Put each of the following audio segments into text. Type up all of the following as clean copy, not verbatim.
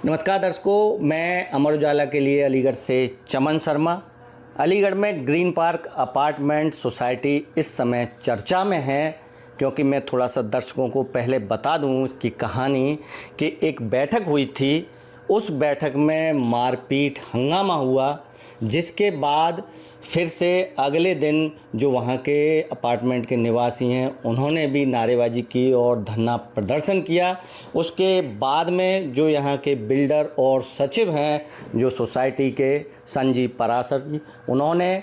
नमस्कार दर्शकों, मैं अमर उजाला के लिए अलीगढ़ से चमन शर्मा। अलीगढ़ में ग्रीन पार्क अपार्टमेंट सोसाइटी इस समय चर्चा में है, क्योंकि मैं थोड़ा सा दर्शकों को पहले बता दूं उसकी कहानी कि एक बैठक हुई थी। उस बैठक में मारपीट हंगामा हुआ, जिसके बाद फिर से अगले दिन जो वहाँ के अपार्टमेंट के निवासी हैं उन्होंने भी नारेबाजी की और धरना प्रदर्शन किया। उसके बाद में जो यहाँ के बिल्डर और सचिव हैं जो सोसाइटी के संजीव पराशर जी, उन्होंने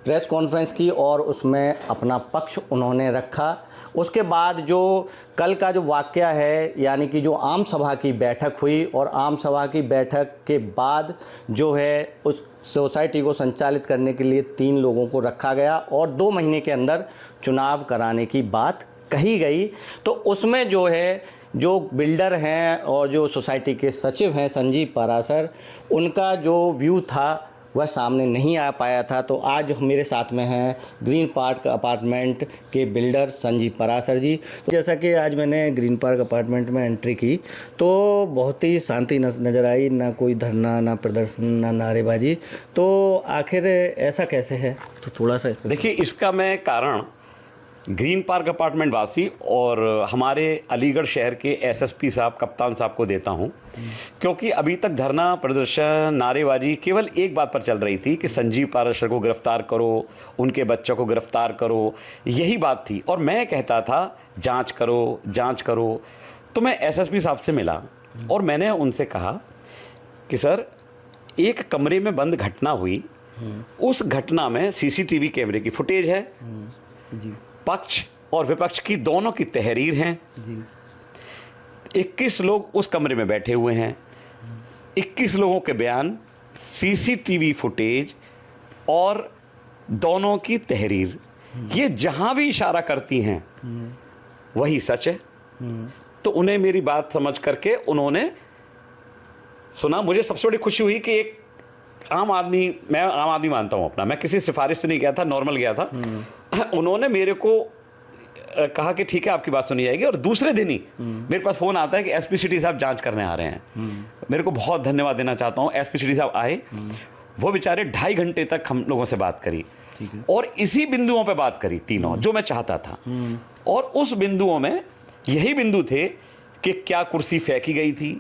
प्रेस कॉन्फ्रेंस की और उसमें अपना पक्ष उन्होंने रखा। उसके बाद जो कल का जो वाक़या है, यानी कि जो आम सभा की बैठक हुई और आम सभा की बैठक के बाद जो है उस सोसाइटी को संचालित करने के लिए 3 लोगों को रखा गया और 2 महीने के अंदर चुनाव कराने की बात कही गई। तो उसमें जो है जो बिल्डर हैं और जो सोसाइटी के सचिव हैं संजीव पराशर, उनका जो व्यू था वह सामने नहीं आ पाया था। तो आज मेरे साथ में हैं ग्रीन पार्क अपार्टमेंट के बिल्डर संजीव पराशर जी। जैसा कि आज मैंने ग्रीन पार्क अपार्टमेंट में एंट्री की तो बहुत ही शांति नज़र आई, ना कोई धरना, ना प्रदर्शन, ना नारेबाजी। तो आखिर ऐसा कैसे है? तो थोड़ा सा देखिए, इसका मैं कारण ग्रीन पार्क अपार्टमेंट वासी और हमारे अलीगढ़ शहर के एसएसपी साहब, कप्तान साहब को देता हूं, क्योंकि अभी तक धरना प्रदर्शन नारेबाजी केवल एक बात पर चल रही थी कि संजीव पराशर को गिरफ्तार करो, उनके बच्चों को गिरफ्तार करो, यही बात थी। और मैं कहता था जांच करो, जांच करो। तो मैं एसएसपी साहब से मिला और मैंने उनसे कहा कि सर, एक कमरे में बंद घटना हुई, उस घटना में सीसीटीवी कैमरे की फुटेज है जी, पक्ष और विपक्ष की दोनों की तहरीर हैं जी, 21 लोग उस कमरे में बैठे हुए हैं, 21 लोगों के बयान, सीसीटीवी फुटेज और दोनों की तहरीर, ये जहां भी इशारा करती हैं वही सच है। तो उन्हें मेरी बात समझ करके उन्होंने सुना। मुझे सबसे बड़ी खुशी हुई कि एक आम आदमी, मैं आम आदमी मानता हूं अपना, मैं किसी सिफारिश से नहीं गया था, नॉर्मल गया था। उन्होंने मेरे को कहा कि ठीक है, आपकी बात सुनी जाएगी। और दूसरे दिन ही मेरे पास फ़ोन आता है कि एसपी सिटी साहब जांच करने आ रहे हैं। मेरे को बहुत धन्यवाद देना चाहता हूँ, एसपी सिटी साहब आए, वो बेचारे 2.5 घंटे तक हम लोगों से बात करी और इसी बिंदुओं पे बात करी, तीनों जो मैं चाहता था। और उस बिंदुओं में यही बिंदु थे कि क्या कुर्सी फेंकी गई थी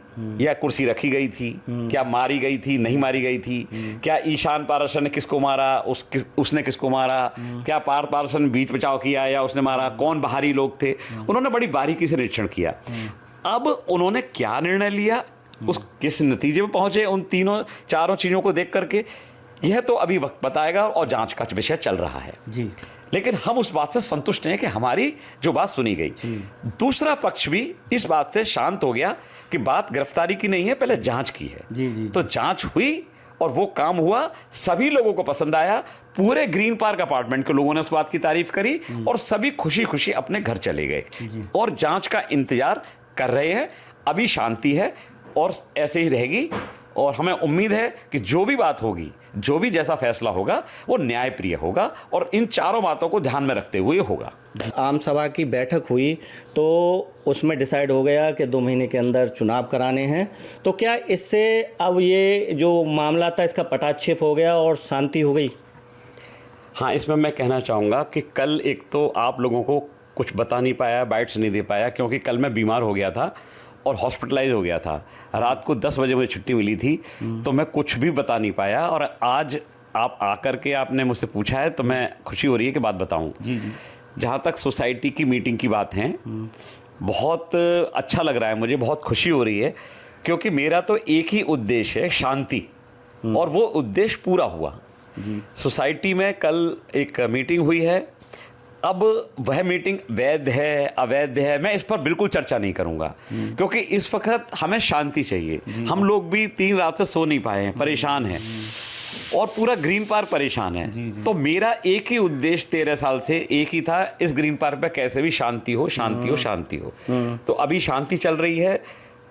या कुर्सी रखी गई थी, क्या मारी गई थी, नहीं मारी गई थी, क्या ईशान पाराशर ने किसको मारा, उसने किसको मारा, क्या पाराशर ने बीच बचाव किया या उसने मारा, कौन बाहरी लोग थे। उन्होंने बड़ी बारीकी से निरीक्षण किया। अब उन्होंने क्या निर्णय लिया, उस किस नतीजे में पहुंचे, उन चारों चीज़ों को देख करके यह तो अभी वक्त बताएगा और जांच का विषय चल रहा है जी। लेकिन हम उस बात से संतुष्ट हैं कि हमारी जो बात सुनी गई। दूसरा पक्ष भी इस बात से शांत हो गया कि बात गिरफ्तारी की नहीं है, पहले जांच की है। जी, जी। तो जांच हुई और वो काम हुआ, सभी लोगों को पसंद आया। पूरे ग्रीन पार्क अपार्टमेंट के लोगों ने उस बात की तारीफ करी और सभी खुशी खुशी अपने घर चले गए और जांच का इंतजार कर रहे हैं। अभी शांति है और ऐसे ही रहेगी और हमें उम्मीद है कि जो भी बात होगी, जो भी जैसा फैसला होगा वो न्यायप्रिय होगा और इन चारों बातों को ध्यान में रखते हुए होगा। आम सभा की बैठक हुई तो उसमें डिसाइड हो गया कि 2 महीने के अंदर चुनाव कराने हैं। तो क्या इससे अब ये जो मामला था इसका पटाक्षेप हो गया और शांति हो गई? हाँ, इसमें मैं कहना चाहूँगा कि कल एक तो आप लोगों को कुछ बता नहीं पाया, बाइट्स नहीं दे पाया, क्योंकि कल मैं बीमार हो गया था और हॉस्पिटलाइज हो गया था। रात को 10 बजे मुझे छुट्टी मिली थी, तो मैं कुछ भी बता नहीं पाया। और आज आप आकर के आपने मुझसे पूछा है तो मैं खुशी हो रही है कि बात बताऊं। जी, जी। जहाँ तक सोसाइटी की मीटिंग की बात है, बहुत अच्छा लग रहा है मुझे, बहुत खुशी हो रही है, क्योंकि मेरा तो एक ही उद्देश्य है, शांति, और वो उद्देश्य पूरा हुआ। सोसाइटी में कल एक मीटिंग हुई है। अब वह मीटिंग वैध है अवैध है, मैं इस पर बिल्कुल चर्चा नहीं करूंगा, क्योंकि इस वक्त हमें शांति चाहिए। हम लोग भी 3 रात से सो नहीं पाए हैं, परेशान हैं और पूरा ग्रीन पार्क परेशान है। तो मेरा एक ही उद्देश्य 13 साल से एक ही था, इस ग्रीन पार्क पे कैसे भी शांति हो, शांति हो, शांति हो। तो अभी शांति चल रही है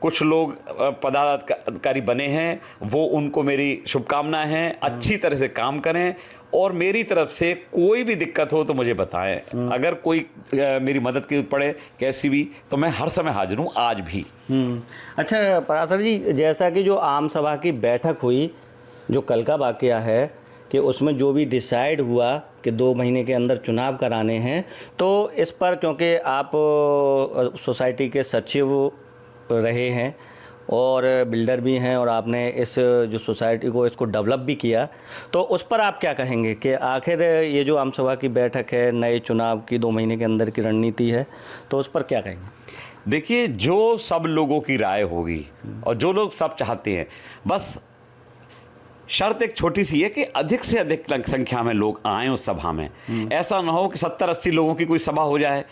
कुछ लोग पदाधिकारी बने हैं, वो उनको मेरी शुभकामनाएं हैं, अच्छी तरह से काम करें और मेरी तरफ से कोई भी दिक्कत हो तो मुझे बताएं। अगर कोई मेरी मदद की जरूरत पड़े कैसी भी, तो मैं हर समय हाजिर हूँ, आज भी। अच्छा पराशर जी, जैसा कि जो आम सभा की बैठक हुई, जो कल का वाकया है कि उसमें जो भी डिसाइड हुआ कि 2 महीने के अंदर चुनाव कराने हैं, तो इस पर क्योंकि आप सोसाइटी के सचिव रहे हैं और बिल्डर भी हैं और आपने इस जो सोसाइटी को इसको डेवलप भी किया, तो उस पर आप क्या कहेंगे कि आखिर ये जो आम सभा की बैठक है, नए चुनाव की 2 महीने के अंदर की रणनीति है, तो उस पर क्या कहेंगे? देखिए, जो सब लोगों की राय होगी और जो लोग सब चाहते हैं, बस शर्त एक छोटी सी है कि अधिक से अधिक संख्या में लोग आएं उस सभा में। ऐसा ना हो कि 70-80 लोगों की कोई सभा हो जाए,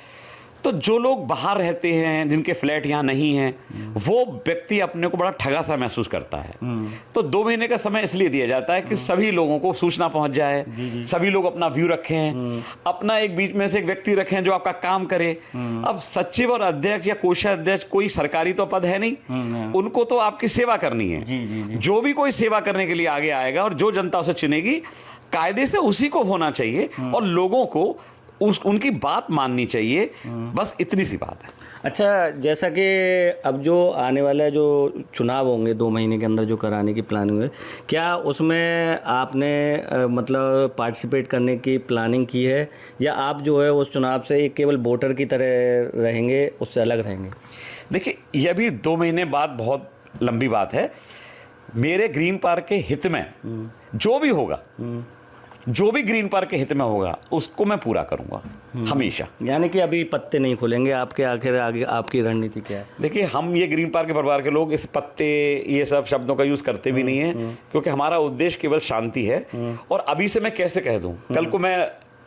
तो जो लोग बाहर रहते हैं, जिनके फ्लैट यहाँ नहीं हैं, वो व्यक्ति अपने को बड़ा ठगा सा महसूस करता है। तो 2 महीने का समय इसलिए दिया जाता है कि सभी लोगों को सूचना पहुंच जाए, सभी लोग अपना व्यू रखें, अपना एक बीच में से एक व्यक्ति रखें जो आपका काम करे। अब सचिव और अध्यक्ष या कोषाध्यक्ष कोई सरकारी तो पद है नहीं, उनको तो आपकी सेवा करनी है। जो भी कोई सेवा करने के लिए आगे आएगा और जो जनता उसे चुनेगी, कायदे से उसी को होना चाहिए और लोगों को उनकी बात माननी चाहिए। बस इतनी सी बात है। अच्छा, जैसा कि अब जो आने वाला जो चुनाव होंगे 2 महीने के अंदर जो कराने की प्लानिंग है, क्या उसमें आपने मतलब पार्टिसिपेट करने की प्लानिंग की है, या आप जो है उस चुनाव से एक केवल वोटर की तरह रहेंगे, उससे अलग रहेंगे? देखिए, यह भी 2 महीने बाद बहुत लंबी बात है। मेरे ग्रीन पार्क के हित में जो भी होगा, जो भी ग्रीन पार्क के हित में होगा, उसको मैं पूरा करूंगा हमेशा। यानी कि अभी पत्ते नहीं खुलेंगे आपके, आखिर आगे आपकी रणनीति क्या है? देखिए, हम ये ग्रीन पार्क के परिवार के लोग इस पत्ते ये सब शब्दों का यूज करते भी नहीं है, क्योंकि हमारा उद्देश्य केवल शांति है। और अभी से मैं कैसे कह दूं, कल को मैं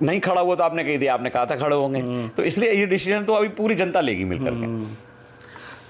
नहीं खड़ा हुआ तो आपने कह दिया, आपने कहा था खड़े होंगे, तो इसलिए ये डिसीजन तो अभी पूरी जनता लेगी मिलकर के।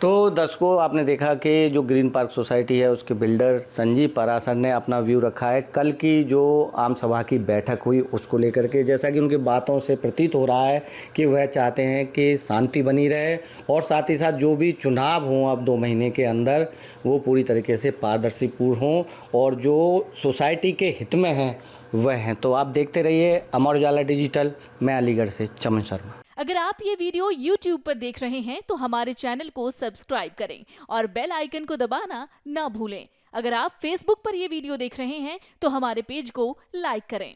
तो दर्शकों, आपने देखा कि जो ग्रीन पार्क सोसाइटी है उसके बिल्डर संजीव पराशर ने अपना व्यू रखा है कल की जो आम सभा की बैठक हुई उसको लेकर के। जैसा कि उनकी बातों से प्रतीत हो रहा है कि वह चाहते हैं कि शांति बनी रहे और साथ ही साथ जो भी चुनाव हों अब 2 महीने के अंदर, वो पूरी तरीके से पारदर्शीपूर्ण हों और जो सोसाइटी के हित में हैं वह हैं। तो आप देखते रहिए अमर उजाला डिजिटल। मैं अलीगढ़ से चमन शर्मा। अगर आप ये वीडियो YouTube पर देख रहे हैं तो हमारे चैनल को सब्सक्राइब करें और बेल आइकन को दबाना ना भूलें। अगर आप Facebook पर ये वीडियो देख रहे हैं तो हमारे पेज को लाइक करें।